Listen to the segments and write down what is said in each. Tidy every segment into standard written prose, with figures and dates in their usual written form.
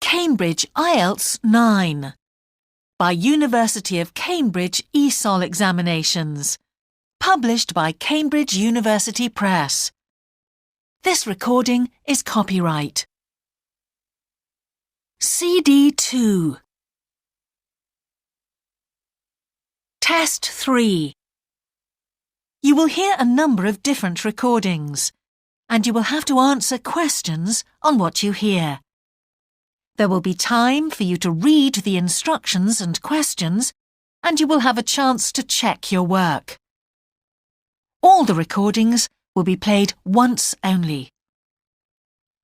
Cambridge IELTS 9 by University of Cambridge ESOL Examinations, published by Cambridge University Press. This recording is copyright. CD 2. Test 3. You will hear a number of different recordings, and you will have to answer questions on what you hear. There will be time for you to read the instructions and questions, and you will have a chance to check your work. All the recordings will be played once only.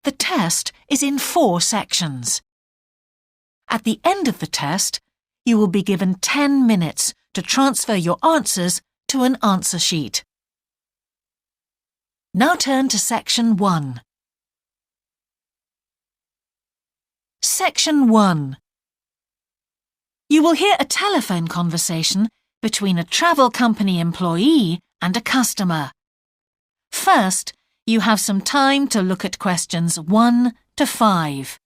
The test is in 4 sections. At the end of the test, you will be given 10 minutes to transfer your answers to an answer sheet. Now turn to Section 1. Section 1. You will hear a telephone conversation between a travel company employee and a customer. First, you have some time to look at questions 1 to 5.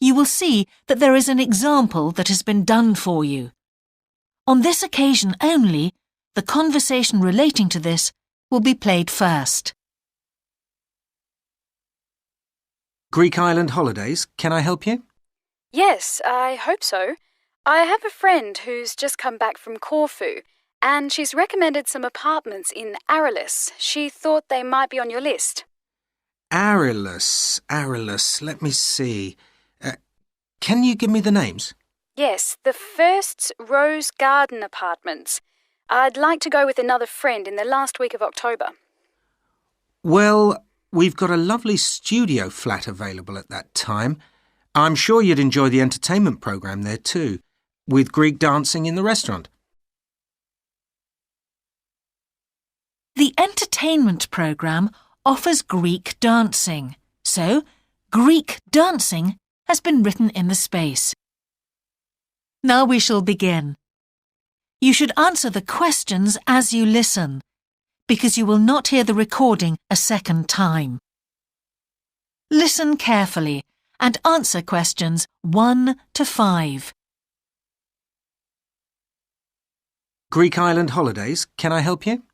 You will see that there is an example that has been done for you. On this occasion only, the conversation relating to this will be played first. Greek island holidays, can I help you? Yes, I hope so. I have a friend who's just come back from Corfu, and she's recommended some apartments in Arelis. She thought they might be on your list. Arelis, let me see. Can you give me the names? Yes, the first's Rose Garden Apartments. I'd like to go with another friend in the last week of October. Well, we've got a lovely studio flat available at that time. I'm sure you'd enjoy the entertainment programme there too, with Greek dancing in the restaurant. The entertainment programme offers Greek dancing, so Greek dancing has been written in the space. Now we shall begin. You should answer the questions as you listen, because you will not hear the recording a second time. Listen carefully and answer questions 1 to 5. Greek island holidays, can I help you?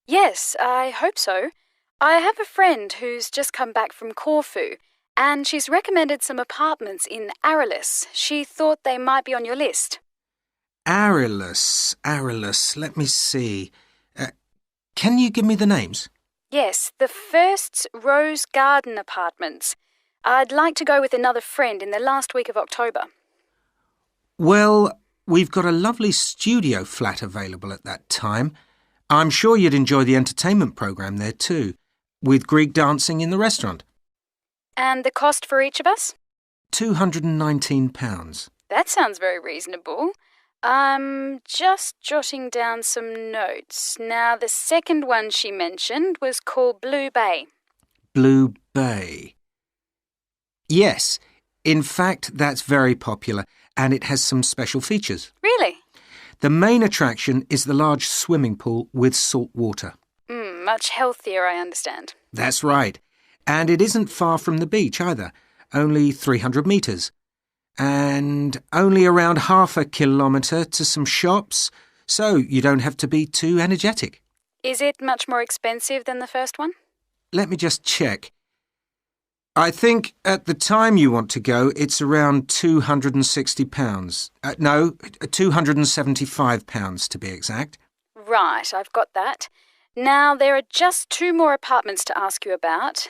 Yes, I hope so. I have a friend who's just come back from Corfu, and she's recommended some apartments in Arelis. She thought they might be on your list. Arelis, let me see. Can you give me the names? Yes, the first's Rose Garden Apartments. I'd like to go with another friend in the last week of October. Well, we've got a lovely studio flat available at that time. I'm sure you'd enjoy the entertainment programme there too, with Greek dancing in the restaurant. And the cost for each of us? £219. That sounds very reasonable. I'm just jotting down some notes. Now, the second one she mentioned was called Blue Bay. Blue Bay. Yes, in fact, that's very popular, and it has some special features. Really? The main attraction is the large swimming pool with salt water. Much healthier, I understand. That's right. And it isn't far from the beach either, only 300 metres. And only around half a kilometre to some shops, so you don't have to be too energetic. Is it much more expensive than the first one? Let me just check. I think at the time you want to go, it's around £260. No, £275 to be exact. Right, I've got that. Now, there are just 2 more apartments to ask you about.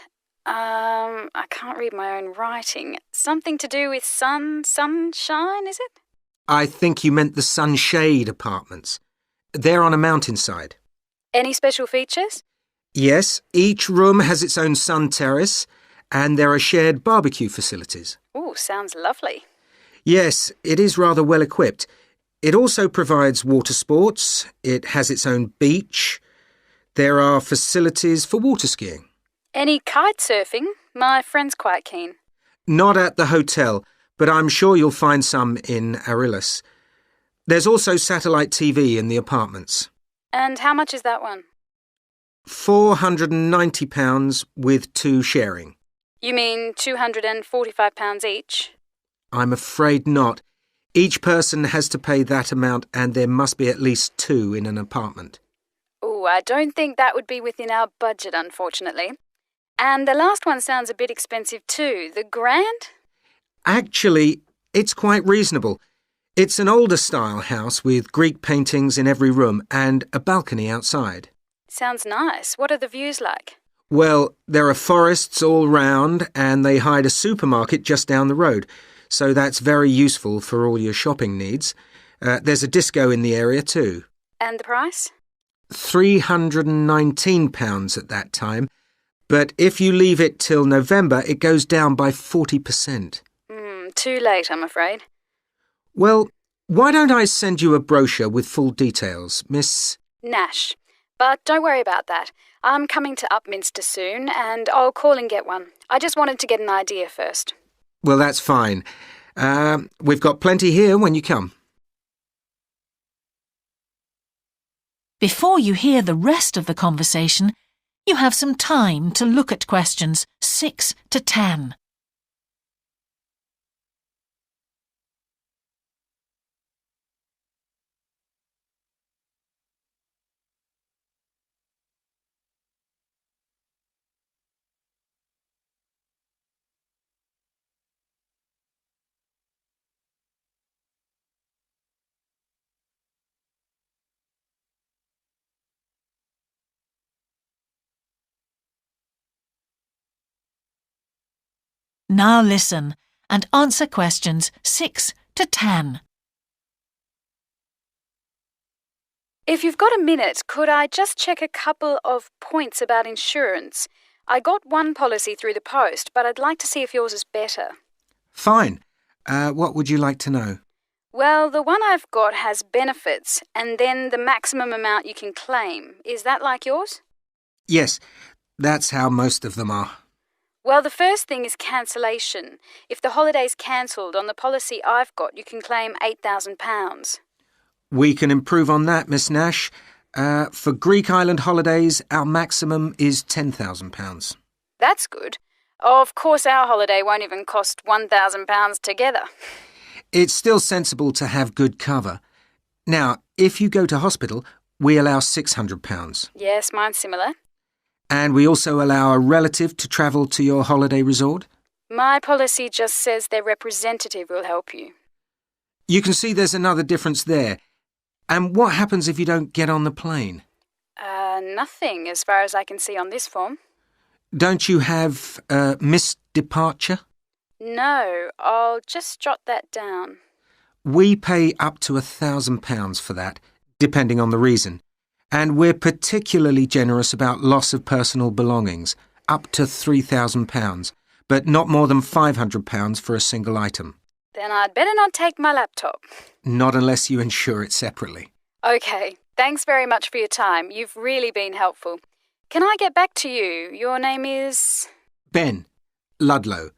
I can't read my own writing. Something to do with sunshine, is it? I think you meant the Sunshade Apartments. They're on a mountainside. Any special features? Yes, each room has its own sun terrace, and there are shared barbecue facilities. Ooh, sounds lovely. Yes, it is rather well equipped. It also provides water sports. It has its own beach. There are facilities for water skiing. Any kite surfing? My friend's quite keen. Not at the hotel, but I'm sure you'll find some in Arillis. There's also satellite TV in the apartments. And how much is that one? £490 with 2 sharing. You mean £245 each? I'm afraid not. Each person has to pay that amount and there must be at least 2 in an apartment. Oh, I don't think that would be within our budget, unfortunately. And the last one sounds a bit expensive too. The Grand? Actually, it's quite reasonable. It's an older style house with Greek paintings in every room and a balcony outside. Sounds nice. What are the views like? Well, there are forests all round and they hide a supermarket just down the road, so that's very useful for all your shopping needs. There's a disco in the area too. And the price? £319 at that time, but if you leave it till November, it goes down by 40%. Too late, I'm afraid. Well, why don't I send you a brochure with full details, Miss... Nash. But don't worry about that. I'm coming to Upminster soon, and I'll call and get one. I just wanted to get an idea first. Well, that's fine. We've got plenty here when you come. Before you hear the rest of the conversation, you have some time to look at questions 6 to 10. Now listen and answer questions 6 to 10. If you've got a minute, could I just check a couple of points about insurance? I got one policy through the post, but I'd like to see if yours is better. Fine. What would you like to know? Well, the one I've got has benefits, and then the maximum amount you can claim. Is that like yours? Yes, that's how most of them are. Well, the first thing is cancellation. If the holiday's cancelled on the policy I've got, you can claim £8,000. We can improve on that, Miss Nash. For Greek island holidays, our maximum is £10,000. That's good. Of course, our holiday won't even cost £1,000 together. It's still sensible to have good cover. Now, if you go to hospital, we allow £600. Yes, mine's similar. And we also allow a relative to travel to your holiday resort. My policy just says their representative will help you. You can see there's another difference there. And what happens if you don't get on the plane? Nothing as far as I can see on this form. Don't you have missed departure? No, I'll just jot that down. We pay up to £1,000 for that, depending on the reason. And we're particularly generous about loss of personal belongings, up to £3,000, but not more than £500 for a single item. Then I'd better not take my laptop. Not unless you insure it separately. OK, thanks very much for your time. You've really been helpful. Can I get back to you? Your name is... Ben Ludlow.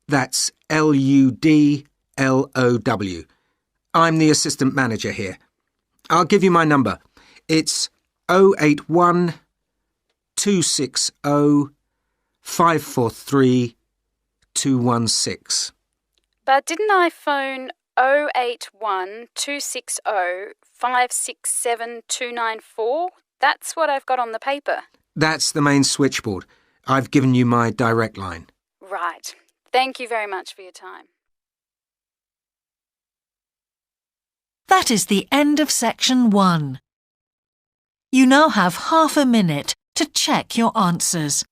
That's Ludlow. I'm the assistant manager here. I'll give you my number. It's 081 260 543 216. But didn't I phone 081 260 567 294? That's what I've got on the paper. That's the main switchboard. I've given you my direct line. Right. Thank you very much for your time. That is the end of section 1. You now have half a minute to check your answers.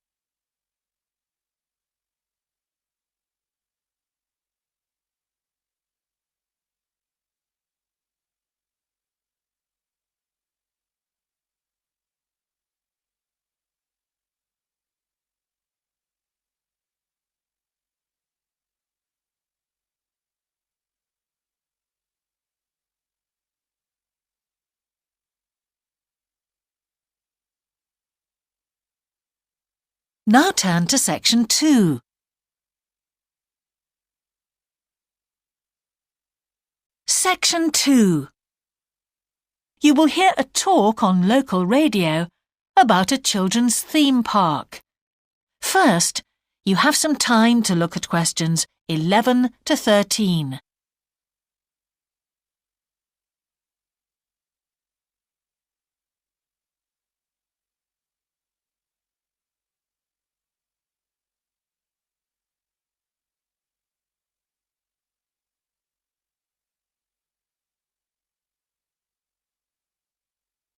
Now turn to Section 2. Section 2. You will hear a talk on local radio about a children's theme park. First, you have some time to look at questions 11 to 13.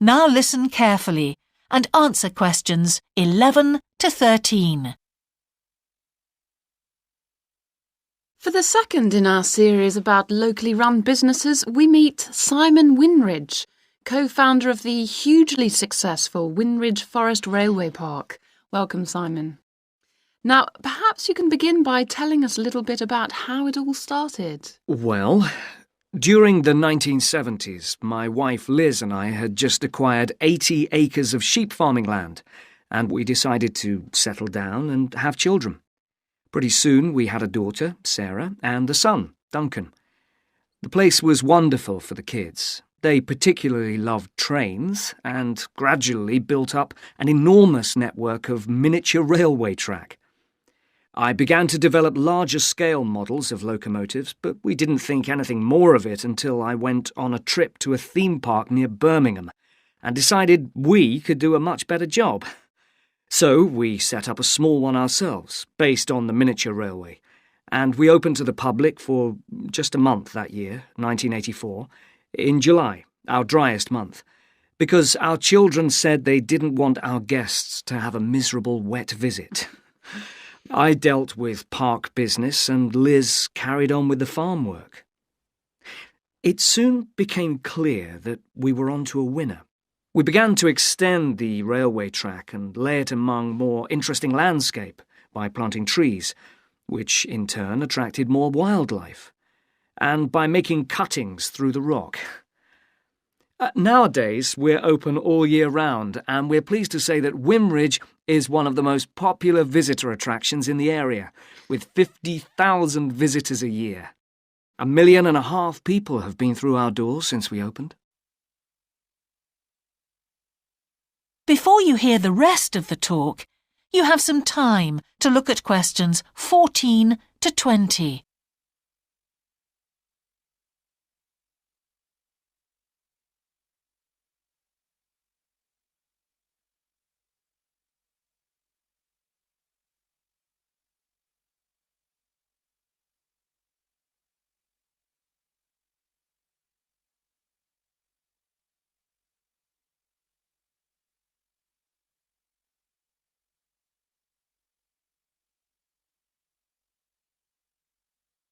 Now listen carefully and answer questions 11 to 13. For the second in our series about locally run businesses, we meet Simon Winridge, co-founder of the hugely successful Winridge Forest Railway Park. Welcome, Simon. Now, perhaps you can begin by telling us a little bit about how it all started. Well, during the 1970s, my wife Liz and I had just acquired 80 acres of sheep farming land, and we decided to settle down and have children. Pretty soon we had a daughter, Sarah, and a son, Duncan. The place was wonderful for the kids. They particularly loved trains and gradually built up an enormous network of miniature railway track. I began to develop larger-scale models of locomotives, but we didn't think anything more of it until I went on a trip to a theme park near Birmingham and decided we could do a much better job. So we set up a small one ourselves, based on the miniature railway, and we opened to the public for just a month that year, 1984, in July, our driest month, because our children said they didn't want our guests to have a miserable wet visit. I dealt with park business and Liz carried on with the farm work. It soon became clear that we were onto a winner. We began to extend the railway track and lay it among more interesting landscape by planting trees, which in turn attracted more wildlife, and by making cuttings through the rock. Nowadays, we're open all year round, and we're pleased to say that Winridge is one of the most popular visitor attractions in the area, with 50,000 visitors a year. 1.5 million people have been through our doors since we opened. Before you hear the rest of the talk, you have some time to look at questions 14 to 20.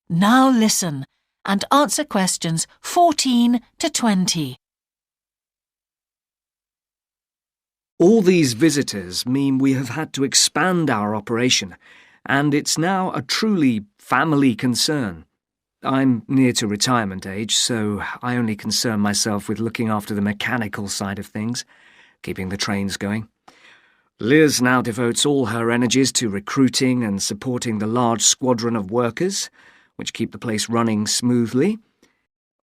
Now listen and answer questions 14 to 20. All these visitors mean we have had to expand our operation, and it's now a truly family concern. I'm near to retirement age, so I only concern myself with looking after the mechanical side of things, keeping the trains going. Liz now devotes all her energies to recruiting and supporting the large squadron of workers, which keep the place running smoothly.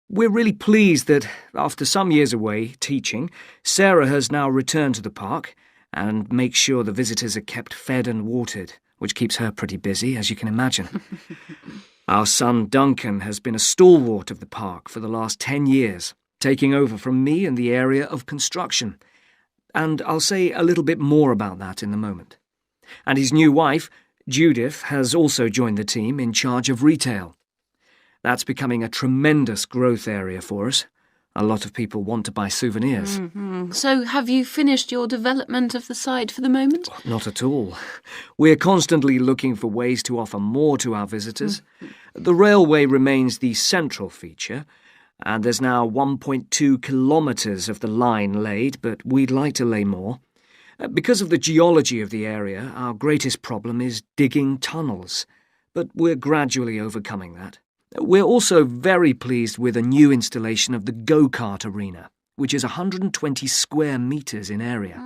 We're really pleased that, after some years away teaching, Sarah has now returned to the park and makes sure the visitors are kept fed and watered, which keeps her pretty busy, as you can imagine. Our son Duncan has been a stalwart of the park for the last 10 years, taking over from me in the area of construction. And I'll say a little bit more about that in a moment. And his new wife, Judith, has also joined the team in charge of retail. That's becoming a tremendous growth area for us. A lot of people want to buy souvenirs. So have you finished your development of the site for the moment? Not at all. We're constantly looking for ways to offer more to our visitors. The railway remains the central feature, and there's now 1.2 kilometres of the line laid, but we'd like to lay more. Because of the geology of the area, our greatest problem is digging tunnels, but we're gradually overcoming that. We're also very pleased with a new installation of the go-kart arena, which is 120 square metres in area.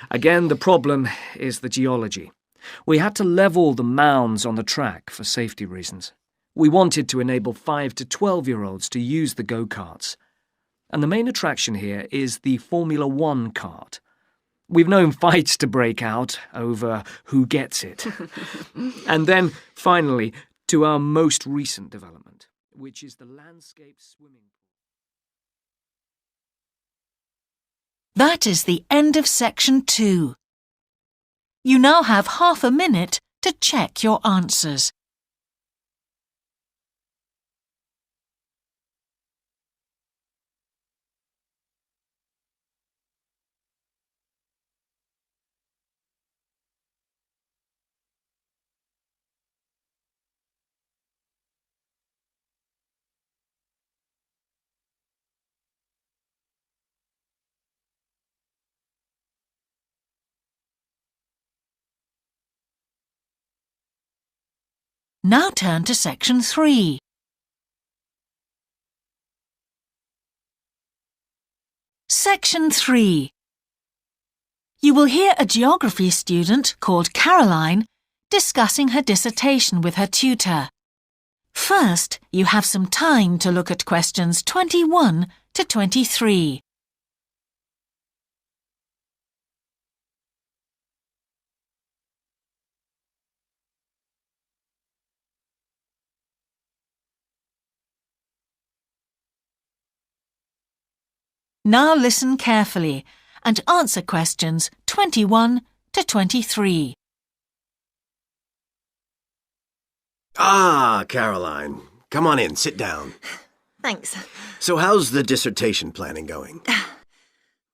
Again, the problem is the geology. We had to level the mounds on the track for safety reasons. We wanted to enable 5 to 12-year-olds to use the go-karts. And the main attraction here is the Formula One kart. We've known fights to break out over who gets it. And then, finally, to our most recent development, which is the landscape swimming pool. That is the end of section 2. You now have half a minute to check your answers. Now turn to section 3. Section 3. You will hear a geography student called Caroline discussing her dissertation with her tutor. First, you have some time to look at questions 21 to 23. Now listen carefully and answer questions 21 to 23. Ah, Caroline. Come on in, sit down. Thanks. So how's the dissertation planning going?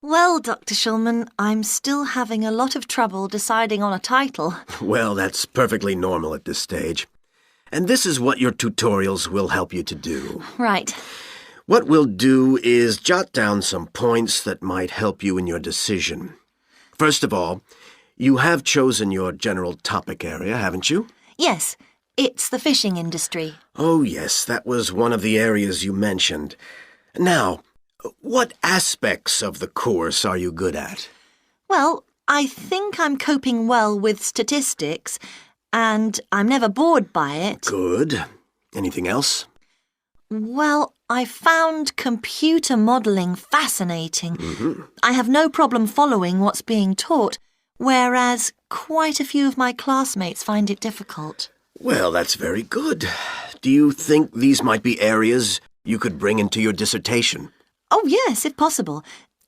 Well, Dr. Shulman, I'm still having a lot of trouble deciding on a title. Well, that's perfectly normal at this stage. And this is what your tutorials will help you to do. Right. What we'll do is jot down some points that might help you in your decision. First of all, you have chosen your general topic area, haven't you? Yes, it's the fishing industry. Oh, yes, that was one of the areas you mentioned. Now, what aspects of the course are you good at? Well, I think I'm coping well with statistics, and I'm never bored by it. Good. Anything else? Well, I found computer modelling fascinating. I have no problem following what's being taught, whereas quite a few of my classmates find it difficult. Well, that's very good. Do you think these might be areas you could bring into your dissertation? Oh, yes, if possible.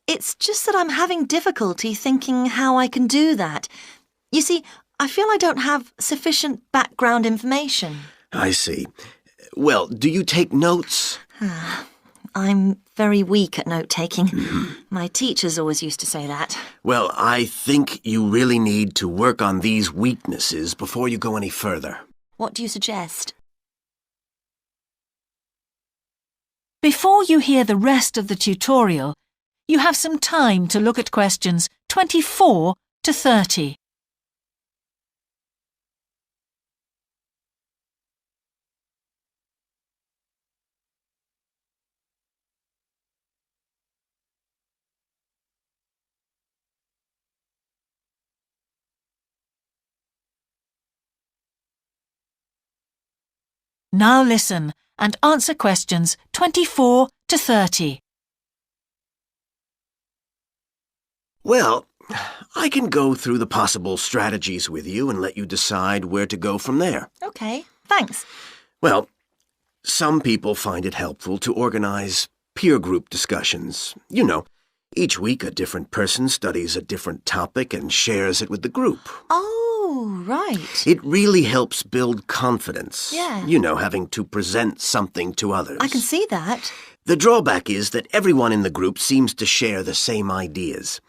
It's just that I'm having difficulty thinking how I can do that. You see, I feel I don't have sufficient background information. I see. Well, do you take notes? I'm very weak at note-taking. My teachers always used to say that. Well, I think you really need to work on these weaknesses before you go any further. What do you suggest? Before you hear the rest of the tutorial, you have some time to look at questions 24 to 30. Now listen and answer questions 24 to 30. Well, I can go through the possible strategies with you and let you decide where to go from there. OK, thanks. Well, some people find it helpful to organize peer group discussions. You know, each week a different person studies a different topic and shares it with the group. Oh, right. It really helps build confidence. Yeah. You know, having to present something to others. I can see that. The drawback is that everyone in the group seems to share the same ideas.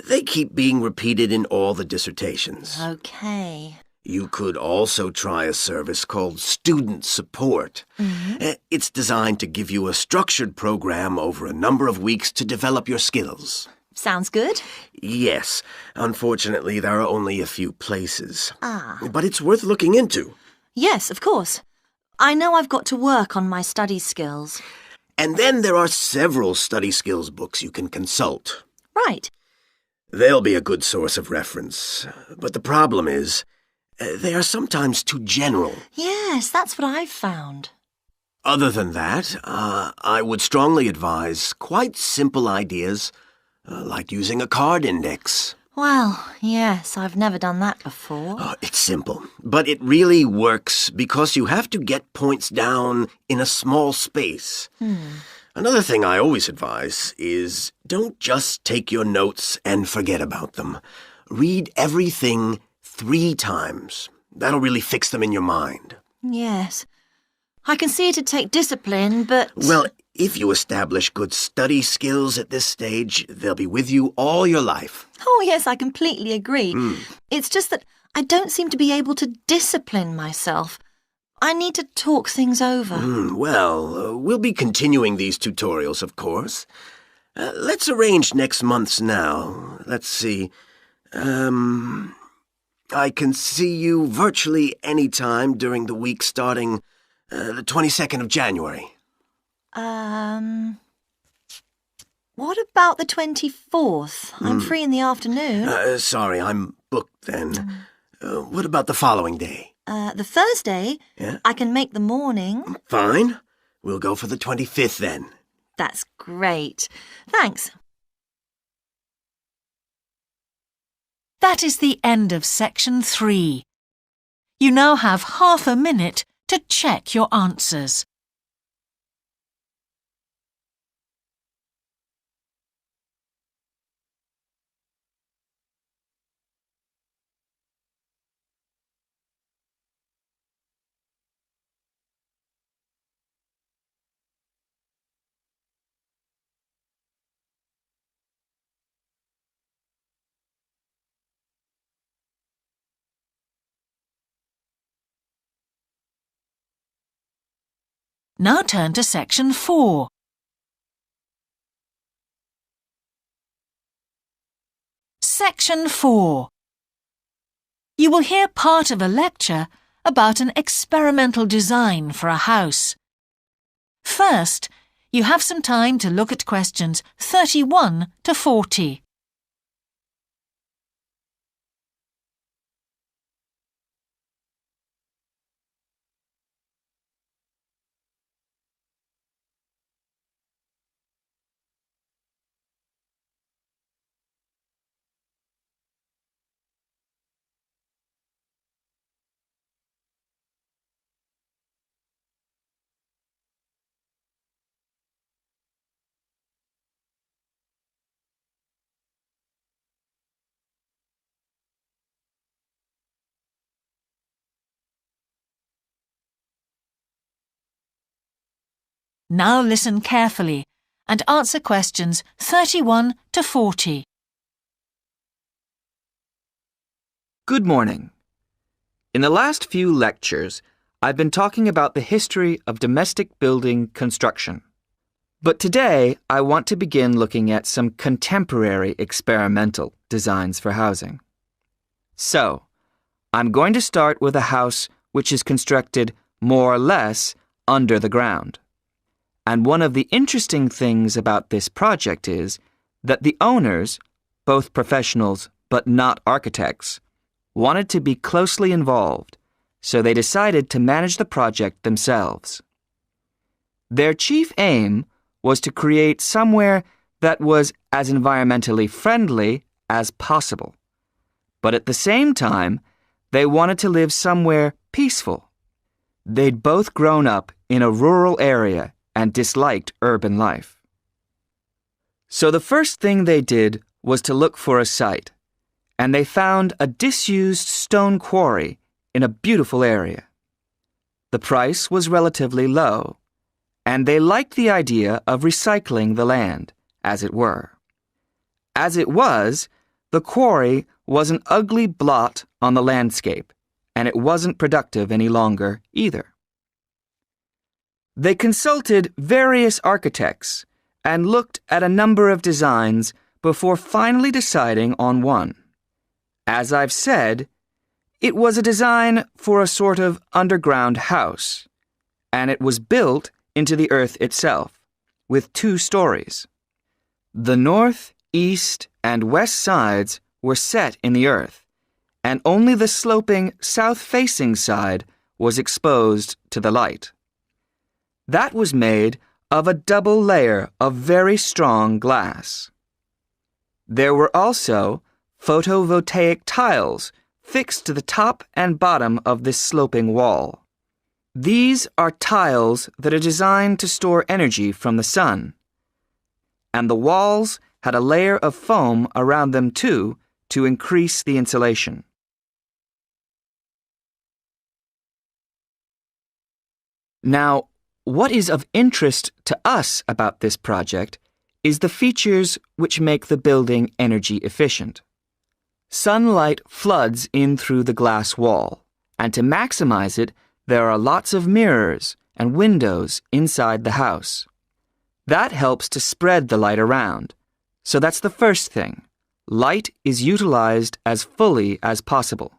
They keep being repeated in all the dissertations. OK. You could also try a service called Student Support. It's designed to give you a structured program over a number of weeks to develop your skills. Sounds good. Yes. Unfortunately, there are only a few places. Ah. But it's worth looking into. Yes, of course. I know I've got to work on my study skills. And then there are several study skills books you can consult. Right. They'll be a good source of reference. But the problem is, They are sometimes too general. Yes, that's what I've found. Other than that, I would strongly advise quite simple ideas, like using a card index. Well, yes, I've never done that before. Oh, it's simple, but it really works because you have to get points down in a small space. Another thing I always advise is don't just take your notes and forget about them. Read everything 3 times. That'll really fix them in your mind. Yes. I can see it'd take discipline, but... Well, if you establish good study skills at this stage, they'll be with you all your life. Oh, yes, I completely agree. It's just that I don't seem to be able to discipline myself. I need to talk things over. We'll be continuing these tutorials, of course. Let's arrange next month's now. Let's see. I can see you virtually any time during the week starting the 22nd of January. What about the 24th? I'm free in the afternoon. Sorry, I'm booked then. What about the following day? The Thursday? Yeah? I can make the morning. Fine. We'll go for the 25th then. That's great. Thanks. That is the end of section 3. You now have half a minute to check your answers. Now turn to section 4. Section 4. You will hear part of a lecture about an experimental design for a house. First, you have some time to look at questions 31 to 40. Now listen carefully and answer questions 31 to 40. Good morning. In the last few lectures, I've been talking about the history of domestic building construction. But today, I want to begin looking at some contemporary experimental designs for housing. So, I'm going to start with a house which is constructed more or less under the ground. And one of the interesting things about this project is that the owners, both professionals but not architects, wanted to be closely involved, so they decided to manage the project themselves. Their chief aim was to create somewhere that was as environmentally friendly as possible. But at the same time, they wanted to live somewhere peaceful. They'd both grown up in a rural area and disliked urban life. So the first thing they did was to look for a site, and they found a disused stone quarry in a beautiful area. The price was relatively low, and they liked the idea of recycling the land, as it were. As it was, the quarry was an ugly blot on the landscape, and it wasn't productive any longer either. They consulted various architects and looked at a number of designs before finally deciding on one. As I've said, it was a design for a sort of underground house, and it was built into the earth itself, with 2 stories. The north, east, and west sides were set in the earth, and only the sloping south-facing side was exposed to the light. That was made of a double layer of very strong glass. There were also photovoltaic tiles fixed to the top and bottom of this sloping wall. These are tiles that are designed to store energy from the sun, and the walls had a layer of foam around them too to increase the insulation. Now, what is of interest to us about this project is the features which make the building energy efficient. Sunlight floods in through the glass wall, and to maximize it, there are lots of mirrors and windows inside the house. That helps to spread the light around. So that's the first thing. Light is utilized as fully as possible.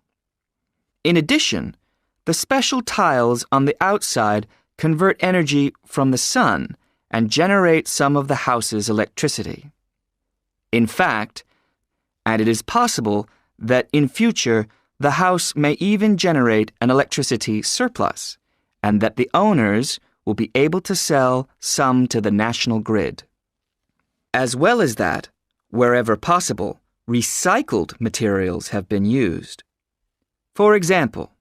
In addition, the special tiles on the outside convert energy from the sun and generate some of the house's electricity. In fact, and it is possible that in future the house may even generate an electricity surplus, and that the owners will be able to sell some to the national grid. As well as that, wherever possible, recycled materials have been used. For example,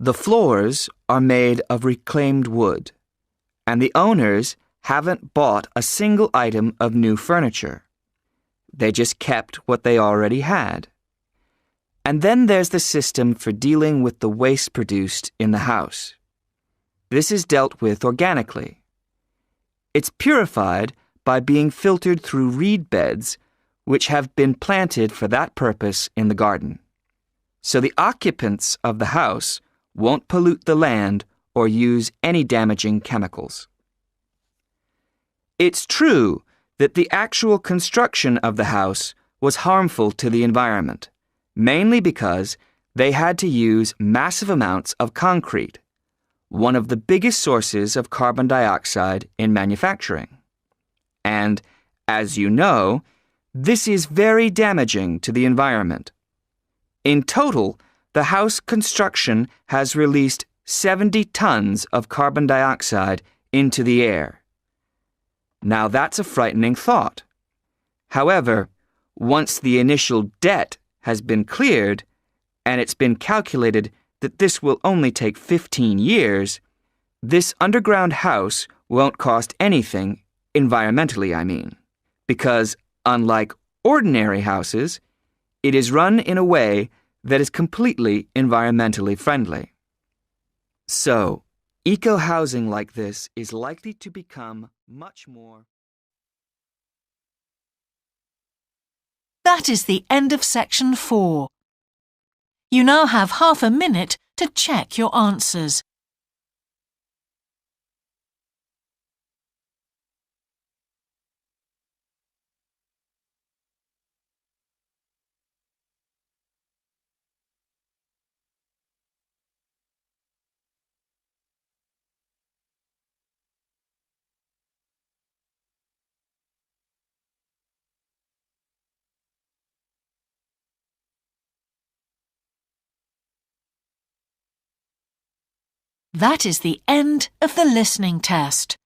the floors are made of reclaimed wood, and the owners haven't bought a single item of new furniture. They just kept what they already had. And then there's the system for dealing with the waste produced in the house. This is dealt with organically. It's purified by being filtered through reed beds which have been planted for that purpose in the garden. So the occupants of the house won't pollute the land or use any damaging chemicals. It's true that the actual construction of the house was harmful to the environment, mainly because they had to use massive amounts of concrete, one of the biggest sources of carbon dioxide in manufacturing. And, as you know, this is very damaging to the environment. In total, the house construction has released 70 tons of carbon dioxide into the air. Now that's a frightening thought. However, once the initial debt has been cleared, and it's been calculated that this will only take 15 years, this underground house won't cost anything, environmentally I mean, because unlike ordinary houses, it is run in a way that is completely environmentally friendly. So, eco-housing like this is likely to become much more. That is the end of section 4. You now have half a minute to check your answers. That is the end of the listening test.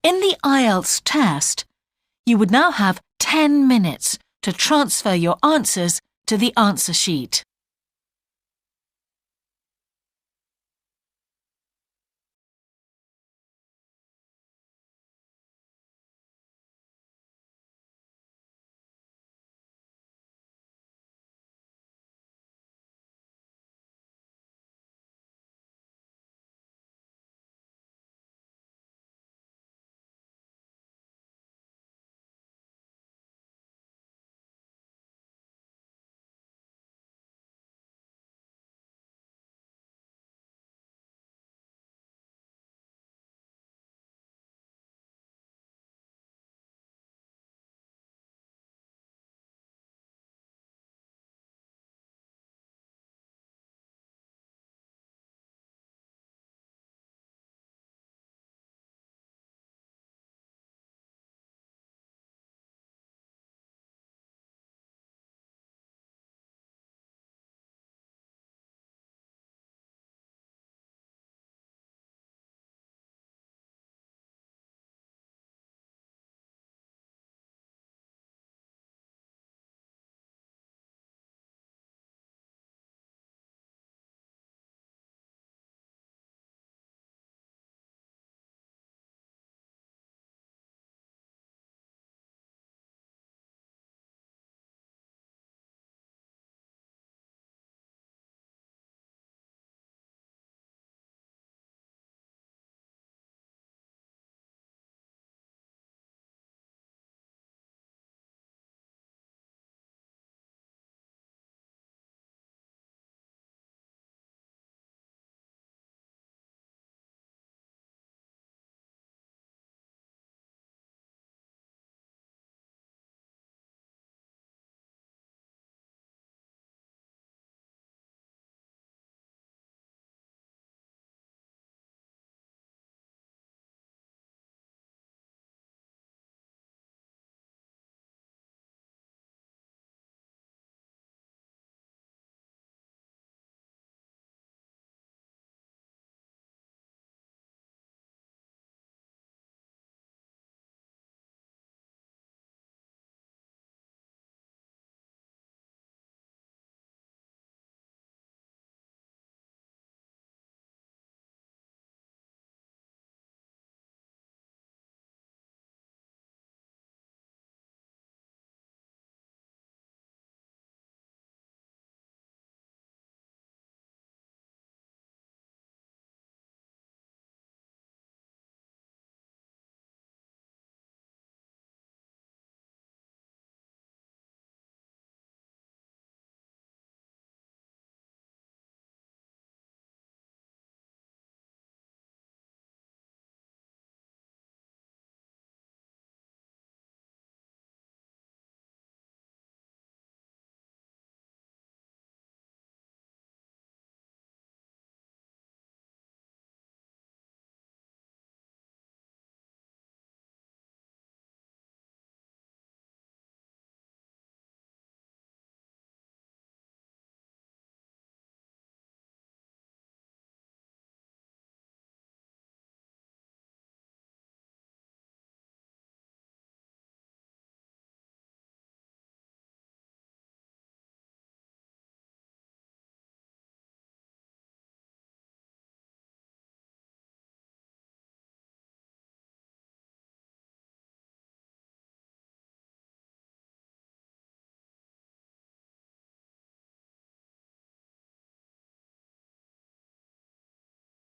In the IELTS test, you would now have 10 minutes to transfer your answers to the answer sheet.